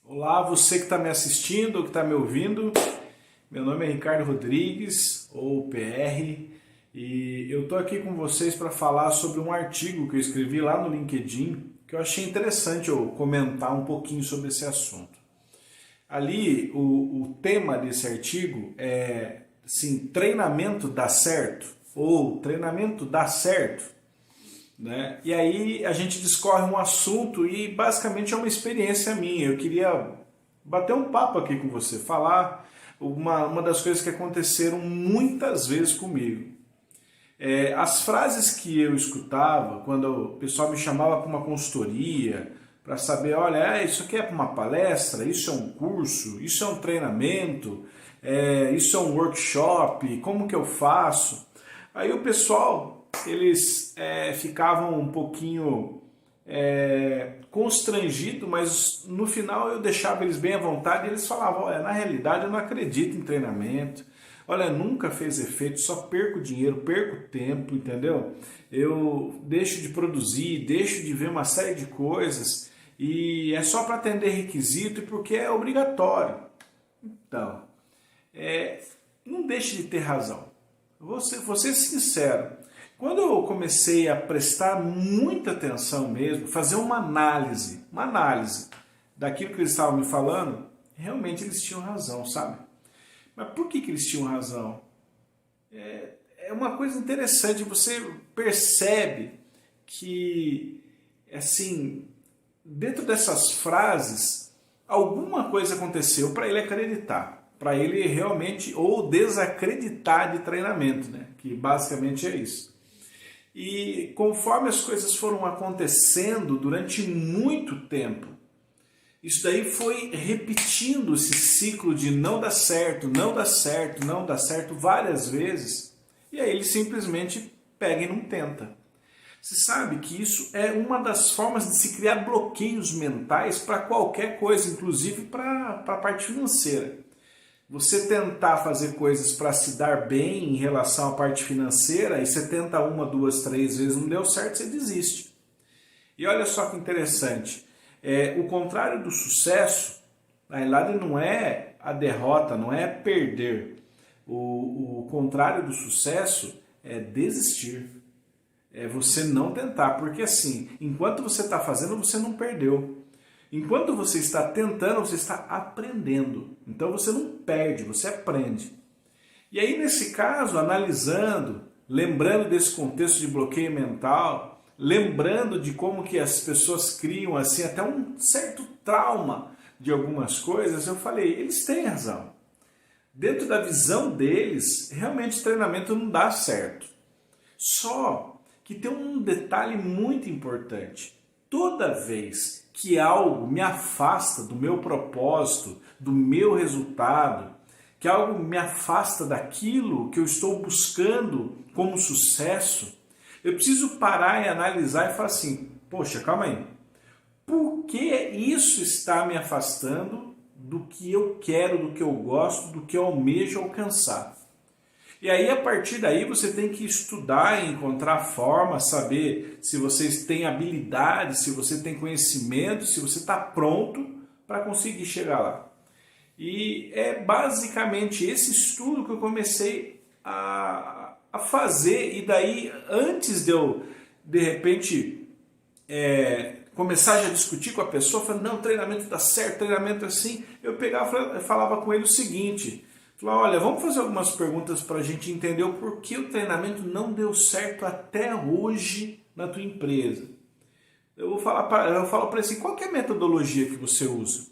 Olá, você que está me assistindo ou que está me ouvindo. Meu nome é Ricardo Rodrigues, ou PR, e eu estou aqui com vocês para falar sobre um artigo que eu escrevi lá no LinkedIn, que eu achei interessante eu comentar um pouquinho sobre esse assunto. Ali, o tema desse artigo é, assim, treinamento dá certo? Ou treinamento dá certo? Né? E aí a gente discorre um assunto e basicamente é uma experiência minha. Eu queria bater um papo aqui com você, falar uma das coisas que aconteceram muitas vezes comigo. As frases que eu escutava quando o pessoal me chamava para uma consultoria, para saber, olha, isso aqui é para uma palestra, isso é um curso, isso é um treinamento, isso é um workshop, como que eu faço? Aí o pessoal, eles ficavam um pouquinho constrangidos, mas no final eu deixava eles bem à vontade e eles falavam, olha, na realidade eu não acredito em treinamento, olha, nunca fez efeito, só perco dinheiro, perco tempo, entendeu? Eu deixo de produzir, deixo de ver uma série de coisas e é só para atender requisito e porque é obrigatório. Então, não deixe de ter razão. Vou ser sincero. Quando eu comecei a prestar muita atenção mesmo, fazer uma análise daquilo que eles estavam me falando, realmente eles tinham razão, sabe? Mas por que eles tinham razão? É uma coisa interessante, você percebe que, assim, dentro dessas frases, alguma coisa aconteceu para ele acreditar, para ele realmente, ou desacreditar de treinamento, né? Que basicamente é isso. E conforme as coisas foram acontecendo durante muito tempo, isso daí foi repetindo esse ciclo de não dá certo, não dá certo, não dá certo várias vezes, e aí ele simplesmente pega e não tenta. Você sabe que isso é uma das formas de se criar bloqueios mentais para qualquer coisa, inclusive para a parte financeira. Você tentar fazer coisas para se dar bem em relação à parte financeira, e você tenta uma, duas, três vezes, não deu certo, você desiste. E olha só que interessante, o contrário do sucesso, na verdade não é a derrota, não é perder. O contrário do sucesso é desistir. É você não tentar, porque assim, enquanto você está fazendo, você não perdeu. Enquanto você está tentando, você está aprendendo. Então você não perde, você aprende. E aí nesse caso, analisando, lembrando desse contexto de bloqueio mental, lembrando de como que as pessoas criam assim até um certo trauma de algumas coisas, eu falei, eles têm razão. Dentro da visão deles, realmente treinamento não dá certo. Só que tem um detalhe muito importante. Toda vez que algo me afasta do meu propósito, do meu resultado, que algo me afasta daquilo que eu estou buscando como sucesso, eu preciso parar e analisar e falar assim, poxa, calma aí, por que isso está me afastando do que eu quero, do que eu gosto, do que eu almejo alcançar? E aí, a partir daí, você tem que estudar, encontrar formas, saber se vocês têm habilidade, se você tem conhecimento, se você está pronto para conseguir chegar lá. E é basicamente esse estudo que eu comecei a fazer. E daí, antes de eu, de repente, começar já a discutir com a pessoa, falando, não, treinamento dá certo, treinamento é assim, eu pegava e falava com ele o seguinte... Falou, olha, vamos fazer algumas perguntas para a gente entender o porquê o treinamento não deu certo até hoje na tua empresa. Eu falo para ele assim, qual que é a metodologia que você usa?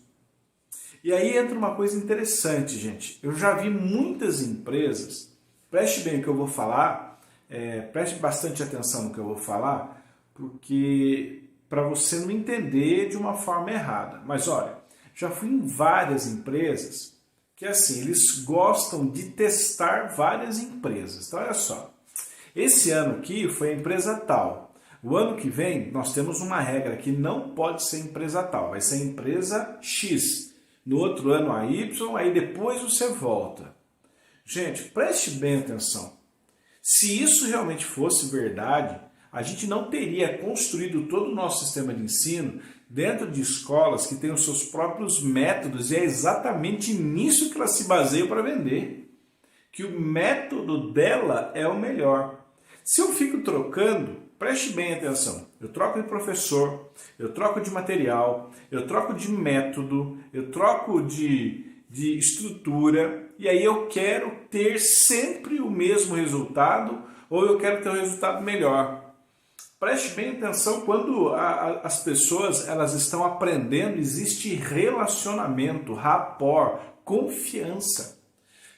E aí entra uma coisa interessante, gente. Eu já vi muitas empresas, preste bem o que eu vou falar, preste bastante atenção no que eu vou falar, porque para você não entender de uma forma errada. Mas olha, já fui em várias empresas que assim, eles gostam de testar várias empresas. Então olha só, esse ano aqui foi a empresa tal. O ano que vem nós temos uma regra que não pode ser empresa tal, vai ser empresa X. No outro ano a Y, aí depois você volta. Gente, preste bem atenção. Se isso realmente fosse verdade, a gente não teria construído todo o nosso sistema de ensino dentro de escolas que têm os seus próprios métodos, e é exatamente nisso que ela se baseia para vender. Que o método dela é o melhor. Se eu fico trocando, preste bem atenção, eu troco de professor, eu troco de material, eu troco de método, eu troco de estrutura, e aí eu quero ter sempre o mesmo resultado, ou eu quero ter um resultado melhor. Preste bem atenção, quando as pessoas elas estão aprendendo, existe relacionamento, rapport, confiança.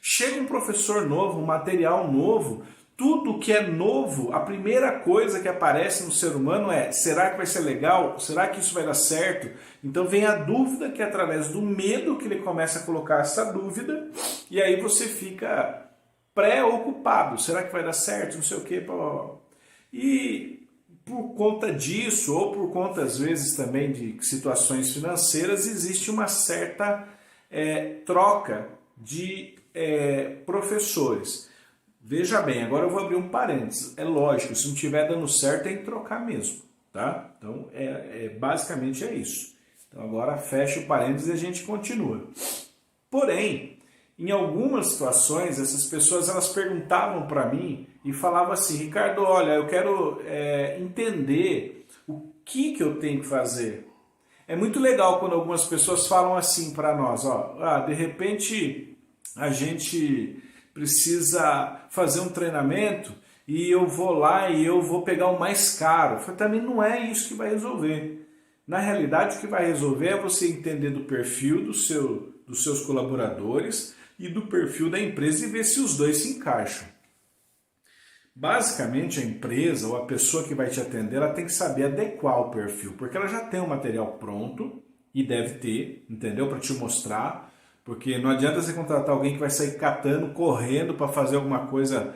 Chega um professor novo, um material novo, tudo que é novo, a primeira coisa que aparece no ser humano é: será que vai ser legal? Será que isso vai dar certo? Então vem a dúvida, que é através do medo que ele começa a colocar essa dúvida, e aí você fica preocupado. Será que vai dar certo? Não sei o quê. E por conta disso, ou por conta às vezes também de situações financeiras, existe uma certa troca de professores. Veja bem, agora eu vou abrir um parênteses. É lógico, se não estiver dando certo, tem que trocar mesmo, tá? Então, basicamente é isso. Então, agora fecha o parênteses e a gente continua. Porém, em algumas situações, essas pessoas elas perguntavam para mim e falavam assim: Ricardo, olha, eu quero entender o que eu tenho que fazer. É muito legal quando algumas pessoas falam assim para nós, de repente a gente precisa fazer um treinamento e eu vou lá e eu vou pegar o mais caro. Também não é isso que vai resolver. Na realidade, o que vai resolver é você entender do perfil dos seus colaboradores e do perfil da empresa e ver se os dois se encaixam. Basicamente, a empresa ou a pessoa que vai te atender, ela tem que saber adequar o perfil, porque ela já tem o material pronto, e deve ter, entendeu? Para te mostrar. Porque não adianta você contratar alguém que vai sair catando, correndo para fazer alguma coisa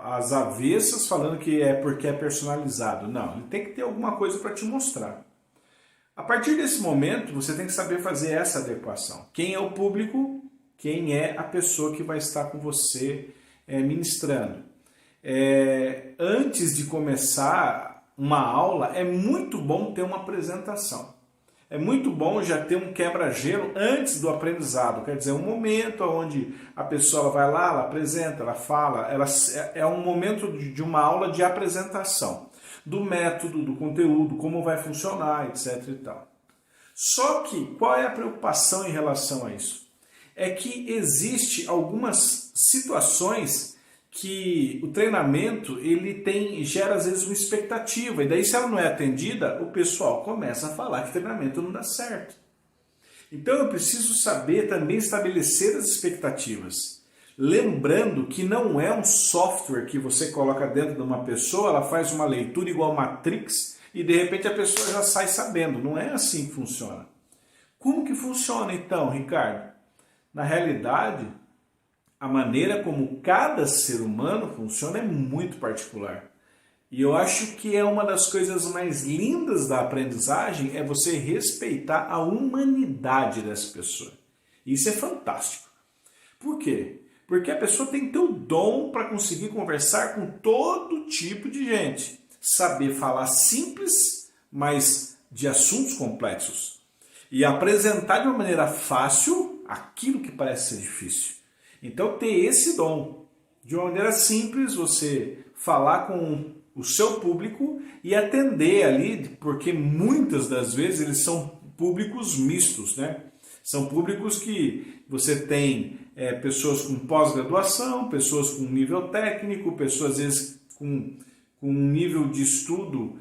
às avessas, falando que é porque é personalizado. Não, ele tem que ter alguma coisa para te mostrar. A partir desse momento, você tem que saber fazer essa adequação. Quem é o público, quem é a pessoa que vai estar com você ministrando. Antes de começar uma aula, é muito bom ter uma apresentação. É muito bom já ter um quebra-gelo antes do aprendizado, quer dizer, um momento onde a pessoa vai lá, ela apresenta, ela fala, é um momento de uma aula de apresentação, do método, do conteúdo, como vai funcionar, etc. e tal. Só que, qual é a preocupação em relação a isso? É que existe algumas situações que o treinamento ele gera às vezes uma expectativa, e daí se ela não é atendida, o pessoal começa a falar que o treinamento não dá certo. Então eu preciso saber também estabelecer as expectativas, lembrando que não é um software que você coloca dentro de uma pessoa, ela faz uma leitura igual Matrix e de repente a pessoa já sai sabendo. Não é assim que funciona. Como que funciona então, Ricardo? Na realidade, a maneira como cada ser humano funciona é muito particular. E eu acho que é uma das coisas mais lindas da aprendizagem é você respeitar a humanidade dessa pessoa. Isso é fantástico. Por quê? Porque a pessoa tem que ter o dom para conseguir conversar com todo tipo de gente. Saber falar simples, mas de assuntos complexos. E apresentar de uma maneira fácil aquilo que parece ser difícil. Então, ter esse dom, de uma maneira simples, você falar com o seu público e atender ali, porque muitas das vezes eles são públicos mistos, né? São públicos que você tem pessoas com pós-graduação, pessoas com nível técnico, pessoas às vezes com um nível de estudo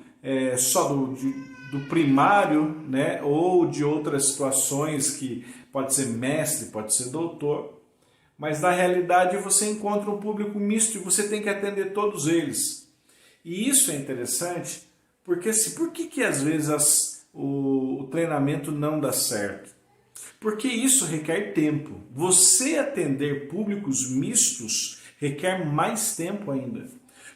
só do primário, né? Ou de outras situações que pode ser mestre, pode ser doutor. Mas na realidade você encontra um público misto e você tem que atender todos eles. E isso é interessante, porque por que às vezes o treinamento não dá certo? Porque isso requer tempo. Você atender públicos mistos requer mais tempo ainda.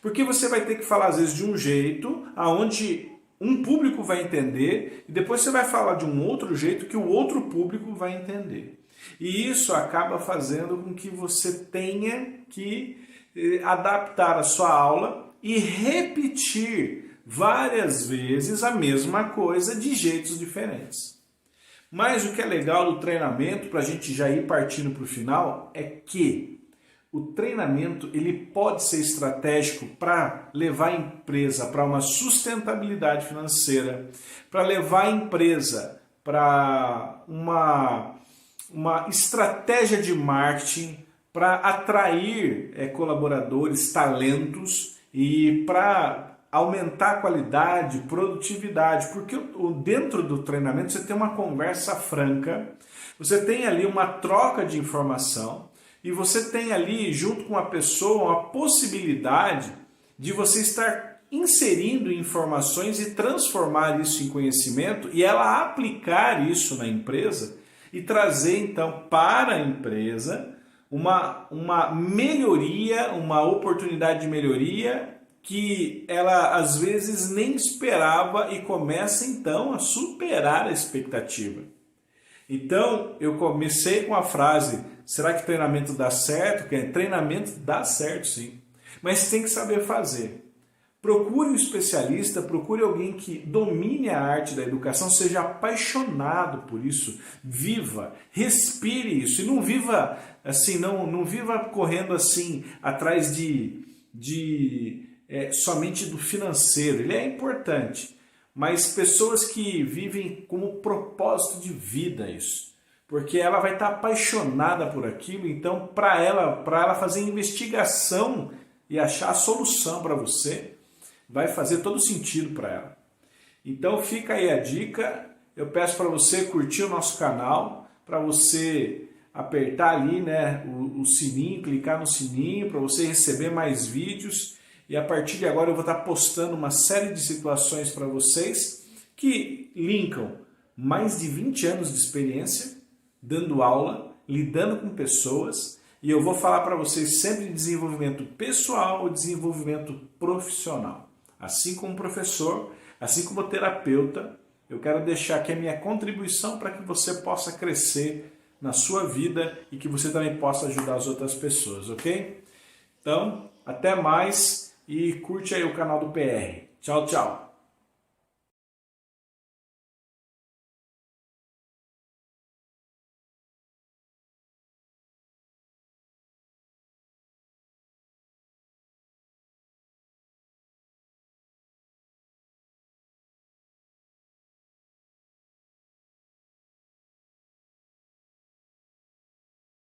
Porque você vai ter que falar às vezes de um jeito, aonde um público vai entender, e depois você vai falar de um outro jeito que o outro público vai entender. E isso acaba fazendo com que você tenha que adaptar a sua aula e repetir várias vezes a mesma coisa de jeitos diferentes. Mas o que é legal do treinamento, para a gente já ir partindo para o final, é que o treinamento ele pode ser estratégico para levar a empresa para uma sustentabilidade financeira, para levar a empresa para uma estratégia de marketing, para atrair colaboradores, talentos e para aumentar a qualidade, produtividade, porque dentro do treinamento você tem uma conversa franca, você tem ali uma troca de informação e você tem ali, junto com a pessoa, a possibilidade de você estar inserindo informações e transformar isso em conhecimento e ela aplicar isso na empresa e trazer então para a empresa uma melhoria, uma oportunidade de melhoria que ela às vezes nem esperava e começa então a superar a expectativa. Então eu comecei com a frase, será que treinamento dá certo? Treinamento dá certo sim, mas tem que saber fazer. Procure um especialista, procure alguém que domine a arte da educação, seja apaixonado por isso, viva, respire isso e não viva assim, não viva correndo assim atrás somente do financeiro. Ele é importante, mas pessoas que vivem como propósito de vida isso, porque ela vai estar apaixonada por aquilo, então para ela fazer investigação e achar a solução para você, vai fazer todo sentido para ela. Então fica aí a dica, eu peço para você curtir o nosso canal, para você apertar ali o sininho, clicar no sininho, para você receber mais vídeos, e a partir de agora eu vou estar postando uma série de situações para vocês que linkam mais de 20 anos de experiência, dando aula, lidando com pessoas, e eu vou falar para vocês sempre de desenvolvimento pessoal e desenvolvimento profissional. Assim como professor, assim como terapeuta, eu quero deixar aqui a minha contribuição para que você possa crescer na sua vida e que você também possa ajudar as outras pessoas, ok? Então, até mais e curte aí o canal do PR. Tchau, tchau!